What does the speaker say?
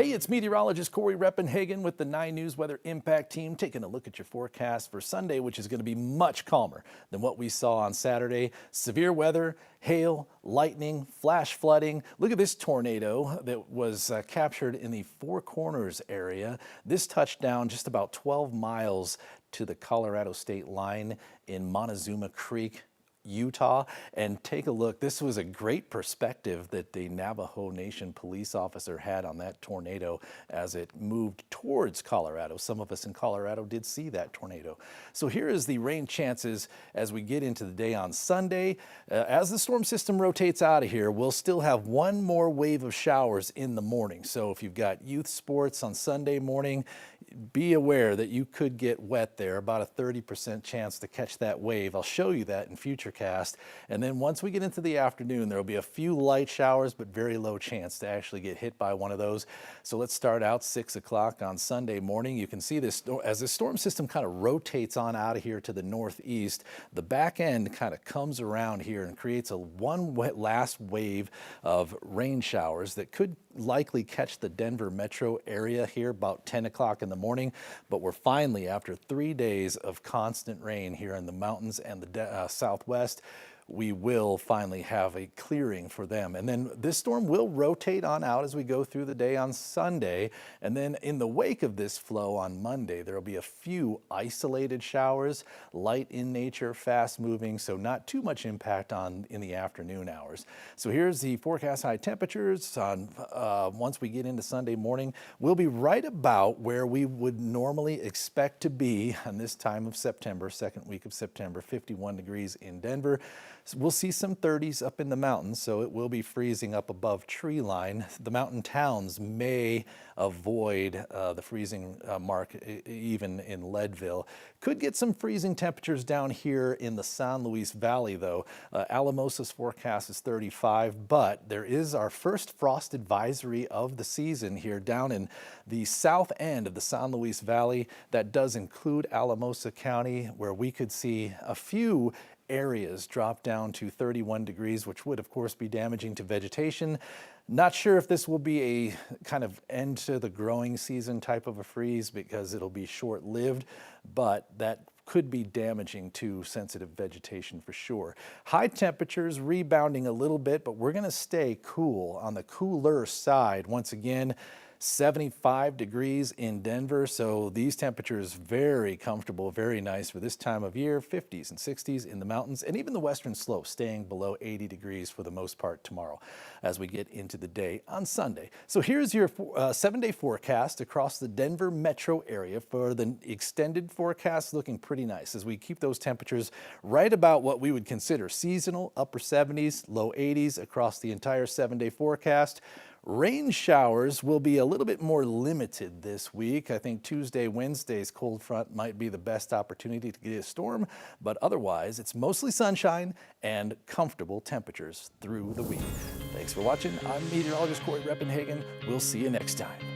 Hey, it's meteorologist Corey Reppenhagen with the 9 News Weather Impact Team taking a look at your forecast for Sunday, which is going to be much calmer than what we saw on Saturday. Severe weather, hail, lightning, flash flooding. Look at this tornado that was captured in the Four Corners area. This touched down just about 12 miles to the Colorado state line in Montezuma Creek, Utah. And take a look. This was a great perspective that the Navajo Nation police officer had on that tornado as it moved towards Colorado. Some of us in Colorado did see that tornado. So here is the rain chances as we get into the day on Sunday. As the storm system rotates out of here, we'll still have one more wave of showers in the morning. So if you've got youth sports on Sunday morning, be aware that you could get wet there, about a 30% chance to catch that wave. I'll show you that in Futurecast. And then once we get into the afternoon, there will be a few light showers, but very low chance to actually get hit by one of those. So let's start out 6 o'clock on Sunday morning. You can see this as the storm system kind of rotates on out of here to the northeast. The back end kind of comes around here and creates a last wave of rain showers that could likely catch the Denver metro area here about 10 o'clock in the morning, but we're finally, after 3 days of constant rain here in the mountains and the southwest, we will finally have a clearing for them. And then this storm will rotate on out as we go through the day on Sunday. And then in the wake of this flow on Monday, there will be a few isolated showers, light in nature, fast moving, so not too much impact in the afternoon hours. So here's the forecast high temperatures on once we get into Sunday morning. We'll be right about where we would normally expect to be on this time of September, second week of September, 51 degrees in Denver. So we'll see some 30s up in the mountains, so it will be freezing up above tree line. The mountain towns may avoid the freezing mark, even in Leadville. Could get some freezing temperatures down here in the San Luis Valley, though. Alamosa's forecast is 35, but there is our first frost advisory of the season here down in the south end of the San Luis Valley. That does include Alamosa County, where we could see a few areas drop down to 31 degrees, which would of course be damaging to vegetation. Not sure if this will be a kind of end to the growing season type of a freeze because it'll be short-lived, but that could be damaging to sensitive vegetation for sure. High temperatures rebounding a little bit, but we're going to stay cool on the cooler side. Once again, 75 degrees in Denver, so these temperatures very comfortable, very nice for this time of year. 50s and 60s in the mountains, and even the western slopes staying below 80 degrees for the most part tomorrow as we get into the day on Sunday. So here's your 7-day forecast across the Denver metro area. For the extended forecast, looking pretty nice as we keep those temperatures right about what we would consider seasonal, upper 70s, low 80s across the entire 7-day forecast. Rain showers will be a little bit more limited this week. I think Tuesday, Wednesday's cold front might be the best opportunity to get a storm, but otherwise it's mostly sunshine and comfortable temperatures through the week. Thanks for watching. I'm meteorologist Corey Reppenhagen. We'll see you next time.